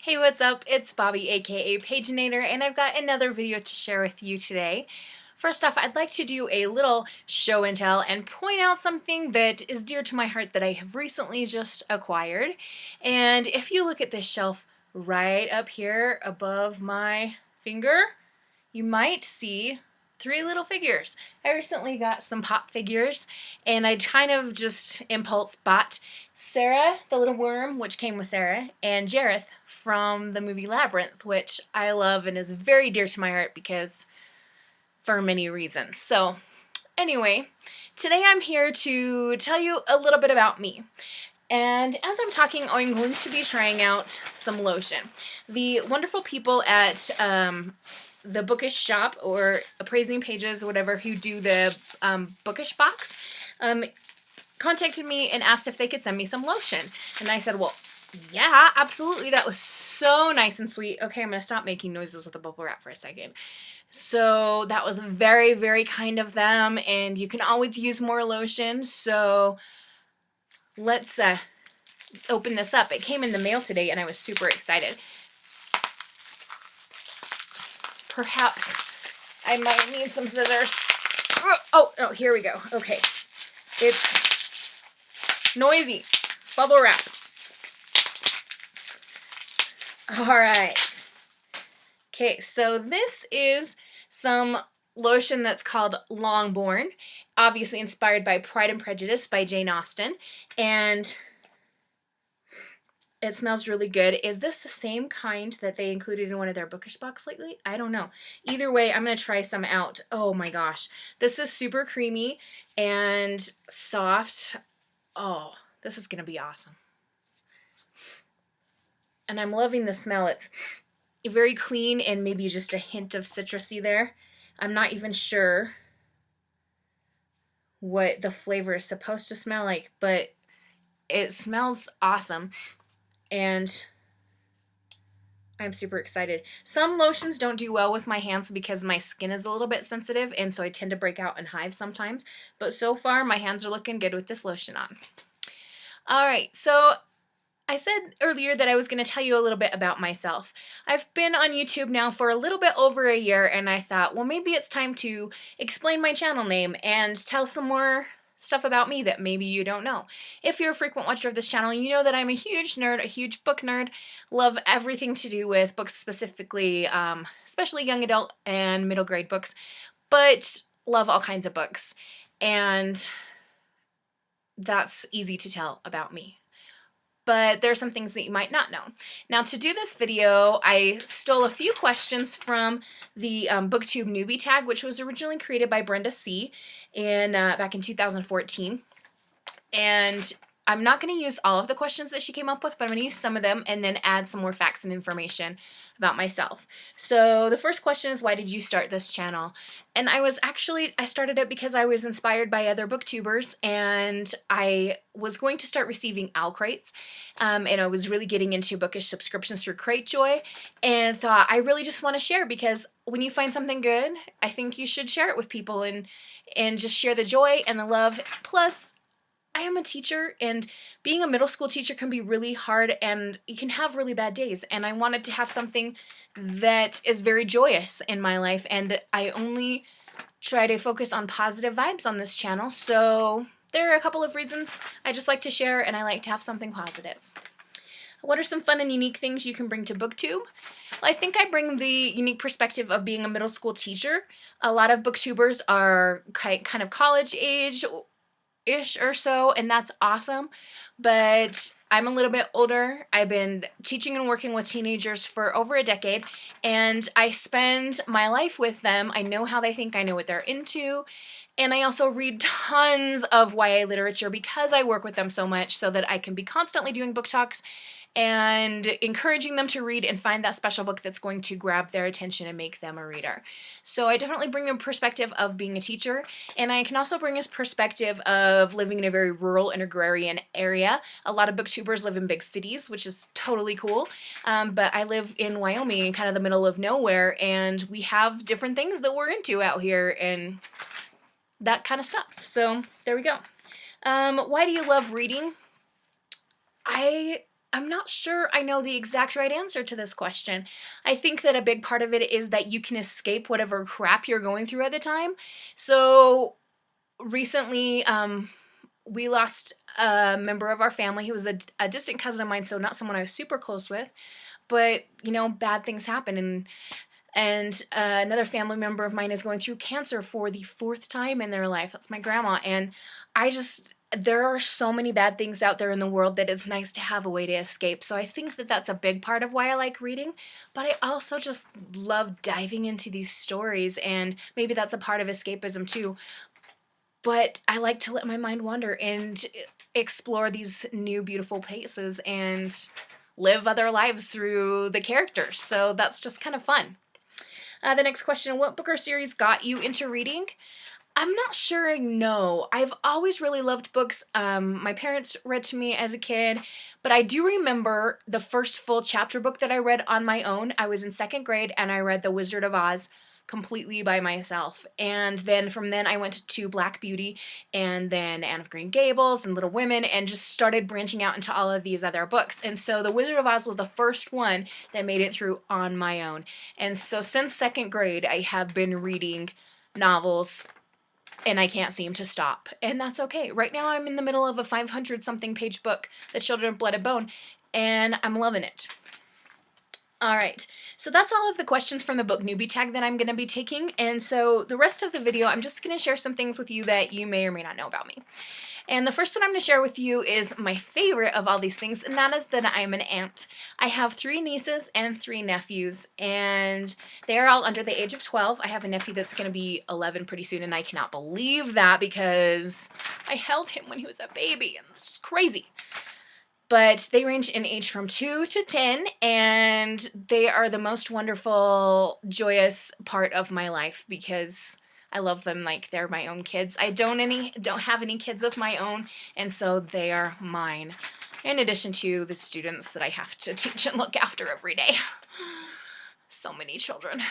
Hey, what's up? It's Bobby, aka Paginator, and I've got another video to share with you today. First off, I'd like to do a little show and tell and point out something that is dear to my heart that I have recently just acquired. And if you look at this shelf right up here above my finger, you might see three little figures. I recently got some pop figures, and I kind of just impulse bought Sarah, the little worm, which came with Sarah, and Jareth from the movie Labyrinth, which I love and is very dear to my heart because for many reasons. So anyway, today I'm here to tell you a little bit about me. And as I'm talking, I'm going to be trying out some lotion. The wonderful people at the Bookish Shop, or Appraising Pages, whatever, who do the Bookish box, contacted me and asked if they could send me some lotion. And I said, well, yeah, absolutely. That was so nice and sweet. Okay, I'm going to stop making noises with the bubble wrap for a second. So that was very, very kind of them, and you can always use more lotion, so let's open this up. It came in the mail today, and I was super excited. Perhaps I might need some scissors. Oh, here we go. Okay. It's noisy. Bubble wrap. All right. Okay, so this is some lotion that's called Longbourn, obviously inspired by Pride and Prejudice by Jane Austen, and it smells really good. Is this the same kind that they included in one of their Bookish box lately? I don't know. Either way, I'm going to try some out. Oh my gosh. This is super creamy and soft. Oh, this is going to be awesome. And I'm loving the smell. It's very clean and maybe just a hint of citrusy there. I'm not even sure what the flavor is supposed to smell like, but it smells awesome. And I'm super excited. Some lotions don't do well with my hands because my skin is a little bit sensitive, and so I tend to break out in hives sometimes. But so far, my hands are looking good with this lotion on. All right, so I said earlier that I was going to tell you a little bit about myself. I've been on YouTube now for a little bit over a year, and I thought, well, maybe it's time to explain my channel name and tell some more stuff about me that maybe you don't know. If you're a frequent watcher of this channel, you know that I'm a huge nerd, a huge book nerd, love everything to do with books specifically, especially young adult and middle grade books, but love all kinds of books. And that's easy to tell about me. But there are some things that you might not know. Now, to do this video, I stole a few questions from the BookTube newbie tag, which was originally created by Brenda C. Back in 2014. And I'm not going to use all of the questions that she came up with, but I'm going to use some of them and then add some more facts and information about myself. So the first question is, why did you start this channel? And I started it because I was inspired by other booktubers, and I was going to start receiving owl crates, and I was really getting into bookish subscriptions through Cratejoy, and thought I really just want to share, because when you find something good, I think you should share it with people and just share the joy and the love. Plus, I am a teacher, and being a middle school teacher can be really hard, and you can have really bad days, and I wanted to have something that is very joyous in my life, and I only try to focus on positive vibes on this channel, so there are a couple of reasons I just like to share, and I like to have something positive. What are some fun and unique things you can bring to BookTube? Well, I think I bring the unique perspective of being a middle school teacher. A lot of booktubers are kind of college age-ish or so, and that's awesome, but I'm a little bit older. I've been teaching and working with teenagers for over a decade, and I spend my life with them. I know how they think, I know what they're into, and I also read tons of YA literature because I work with them so much, so that I can be constantly doing book talks and encouraging them to read and find that special book that's going to grab their attention and make them a reader. So I definitely bring a perspective of being a teacher, and I can also bring a perspective of living in a very rural and agrarian area. A lot of booktubers live in big cities, which is totally cool, but I live in Wyoming, kind of the middle of nowhere, and we have different things that we're into out here and that kind of stuff. So there we go. Why do you love reading? I'm not sure I know the exact right answer to this question. I think that a big part of it is that you can escape whatever crap you're going through at the time. So recently, we lost a member of our family who was a distant cousin of mine, so not someone I was super close with. But, you know, bad things happen, and another family member of mine is going through cancer for the 4th time in their life. That's my grandma. And there are so many bad things out there in the world that it's nice to have a way to escape. So I think that that's a big part of why I like reading. But I also just love diving into these stories, and maybe that's a part of escapism too. But I like to let my mind wander and explore these new beautiful places and live other lives through the characters. So that's just kind of fun. The next question, what book or series got you into reading? I'm not sure I know. I've always really loved books. My parents read to me as a kid, but I do remember the first full chapter book that I read on my own. I was in 2nd grade and I read The Wizard of Oz completely by myself. And then from then I went to Black Beauty and then Anne of Green Gables and Little Women and just started branching out into all of these other books. And so The Wizard of Oz was the first one that made it through on my own. And so since 2nd grade, I have been reading novels and I can't seem to stop. And that's okay. Right now I'm in the middle of a 500-something page book, The Children of Blood and Bone, and I'm loving it. All right, so that's all of the questions from the book newbie tag that I'm going to be taking, and so the rest of the video I'm just going to share some things with you that you may or may not know about me. And the first one I'm going to share with you is my favorite of all these things, and that is that I'm an aunt. I have 3 nieces and 3 nephews, and they're all under the age of 12. I have a nephew that's going to be 11 pretty soon, and I cannot believe that because I held him when he was a baby, and it's crazy. But they range in age from 2 to 10, and they are the most wonderful, joyous part of my life because I love them like they're my own kids. I don't have any kids of my own, and so they are mine. In addition to the students that I have to teach and look after every day. So many children.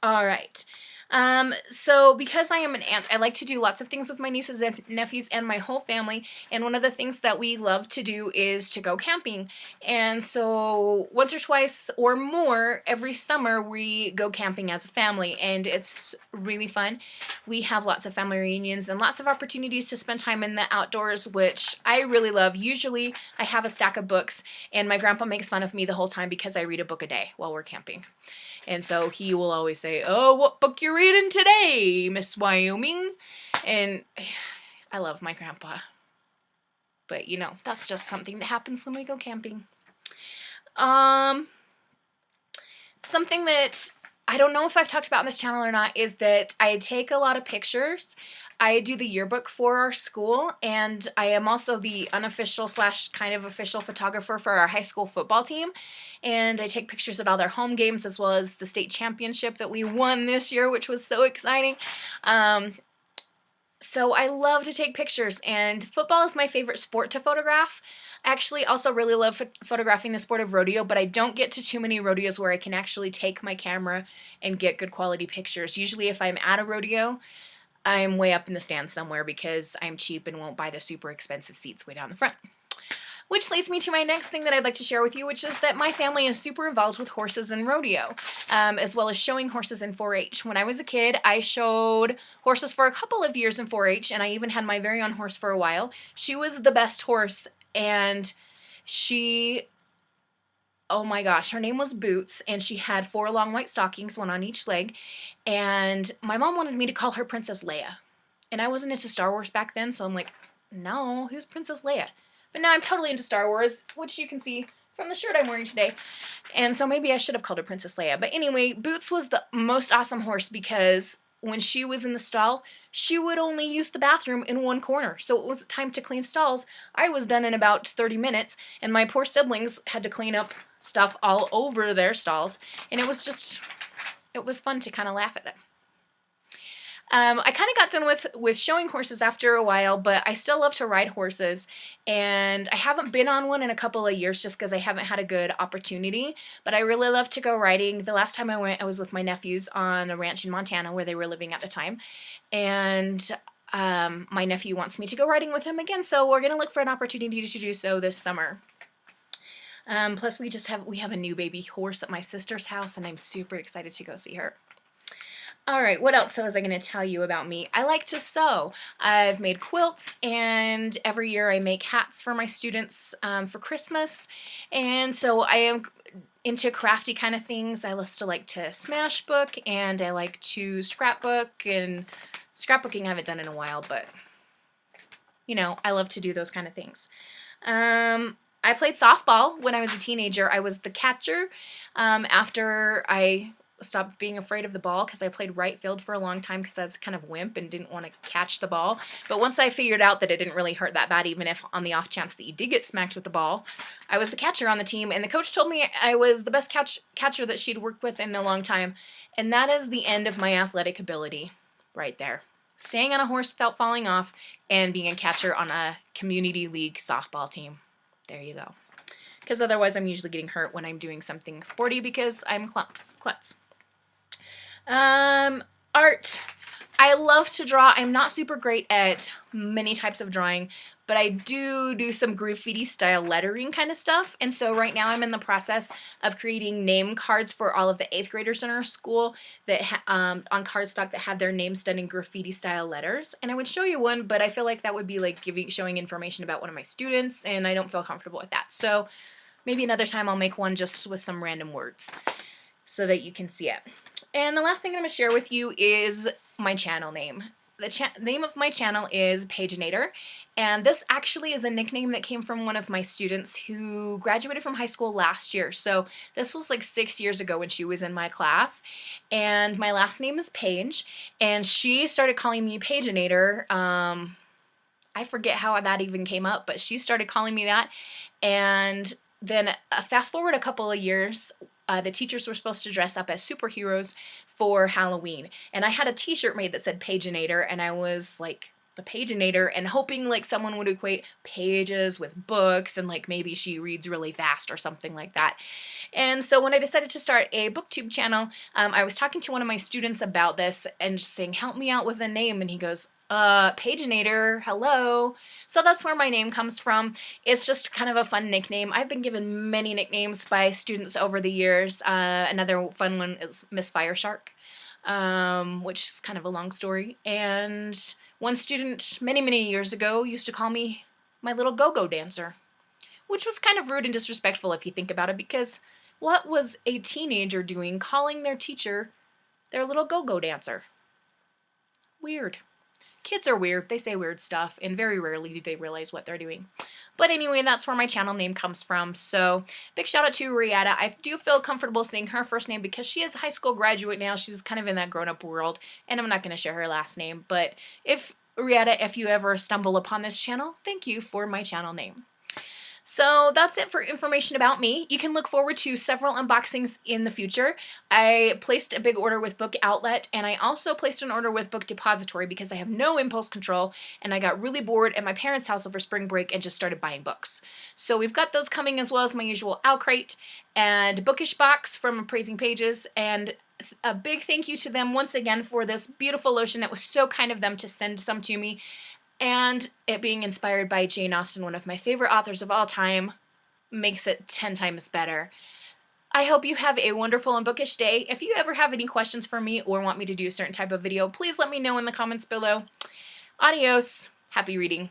All right. So because I am an aunt, I like to do lots of things with my nieces and nephews and my whole family, and one of the things that we love to do is to go camping. And so once or twice or more every summer we go camping as a family, and it's really fun. We have lots of family reunions and lots of opportunities to spend time in the outdoors, which I really love. Usually I have a stack of books, and my grandpa makes fun of me the whole time because I read a book a day while we're camping. And so he will always say, "Oh, what book you reading today, Miss Wyoming?" And I love my grandpa. But, you know, that's just something that happens when we go camping. Something that I don't know if I've talked about on this channel or not is that I take a lot of pictures. I do the yearbook for our school, and I am also the unofficial / kind of official photographer for our high school football team. And I take pictures at all their home games as well as the state championship that we won this year, which was so exciting. So I love to take pictures, and football is my favorite sport to photograph. I actually also really love photographing the sport of rodeo, but I don't get to too many rodeos where I can actually take my camera and get good quality pictures. Usually if I'm at a rodeo, I'm way up in the stands somewhere because I'm cheap and won't buy the super expensive seats way down the front. Which leads me to my next thing that I'd like to share with you, which is that my family is super involved with horses and rodeo, as well as showing horses in 4-H. When I was a kid, I showed horses for a couple of years in 4-H, and I even had my very own horse for a while. She was the best horse, and oh my gosh, her name was Boots, and she had 4 long white stockings, 1 on each leg, and my mom wanted me to call her Princess Leia. And I wasn't into Star Wars back then, so I'm like, no, who's Princess Leia? But now I'm totally into Star Wars, which you can see from the shirt I'm wearing today. And so maybe I should have called her Princess Leia. But anyway, Boots was the most awesome horse because when she was in the stall, she would only use the bathroom in one corner. So it was time to clean stalls. I was done in about 30 minutes, and my poor siblings had to clean up stuff all over their stalls. And it was fun to kind of laugh at them. I kind of got done with showing horses after a while, but I still love to ride horses, and I haven't been on one in a couple of years just because I haven't had a good opportunity, but I really love to go riding. The last time I went, I was with my nephews on a ranch in Montana where they were living at the time, and my nephew wants me to go riding with him again, so we're going to look for an opportunity to do so this summer. Plus we have a new baby horse at my sister's house, and I'm super excited to go see her. All right, what else was I going to tell you about me? I like to sew. I've made quilts, and every year I make hats for my students for Christmas. And so I am into crafty kind of things. I also like to smash book, and I like to scrapbook. And scrapbooking I haven't done in a while, but you know, I love to do those kind of things. I played softball when I was a teenager. I was the catcher after I stopped being afraid of the ball, because I played right field for a long time because I was kind of wimp and didn't want to catch the ball. But once I figured out that it didn't really hurt that bad, even if on the off chance that you did get smacked with the ball, I was the catcher on the team, and the coach told me I was the best catcher that she'd worked with in a long time, and that is the end of my athletic ability right there. Staying on a horse without falling off and being a catcher on a community league softball team. There you go. Because otherwise I'm usually getting hurt when I'm doing something sporty because I'm klutz. Art. I love to draw. I'm not super great at many types of drawing, but I do some graffiti style lettering kind of stuff. And so right now I'm in the process of creating name cards for all of the 8th graders in our school that on cardstock that have their names done in graffiti style letters. And I would show you one, but I feel like that would be like showing information about one of my students, and I don't feel comfortable with that. So maybe another time I'll make one just with some random words so that you can see it. And the last thing I'm going to share with you is my channel name. The name of my channel is Paginator, and this actually is a nickname that came from one of my students who graduated from high school last year. So this was like 6 years ago when she was in my class, and my last name is Paige, and she started calling me Paginator. I forget how that even came up, but she started calling me that, and then fast forward a couple of years, the teachers were supposed to dress up as superheroes for Halloween. And I had a t-shirt made that said Paginator, and I was like, the Paginator, and hoping like someone would equate pages with books, and like maybe she reads really fast or something like that. And so when I decided to start a booktube channel, I was talking to one of my students about this and just saying, help me out with a name, and he goes, Paginator, hello. So that's where my name comes from. It's just kind of a fun nickname. I've been given many nicknames by students over the years. Another fun one is Miss Fireshark, which is kind of a long story. And one student many years ago used to call me my little go-go dancer, which was kind of rude and disrespectful if you think about it, because what was a teenager doing calling their teacher their little go-go dancer? Weird. Kids are weird. They say weird stuff, and very rarely do they realize what they're doing. But anyway, that's where my channel name comes from. So big shout out to Rihanna. I do feel comfortable saying her first name because she is a high school graduate now. She's kind of in that grown-up world, and I'm not going to share her last name. But if Rihanna, if you ever stumble upon this channel, thank you for my channel name. So that's it for information about me. You can look forward to several unboxings in the future. I placed a big order with Book Outlet, and I also placed an order with Book Depository because I have no impulse control, and I got really bored at my parents' house over spring break and just started buying books. So we've got those coming, as well as my usual Owl Crate and Bookish box from Appraising Pages, and a big thank you to them once again for this beautiful lotion. It was so kind of them to send some to me. And it being inspired by Jane Austen, one of my favorite authors of all time, makes it 10 times better. I hope you have a wonderful and bookish day. If you ever have any questions for me or want me to do a certain type of video, please let me know in the comments below. Adios. Happy reading.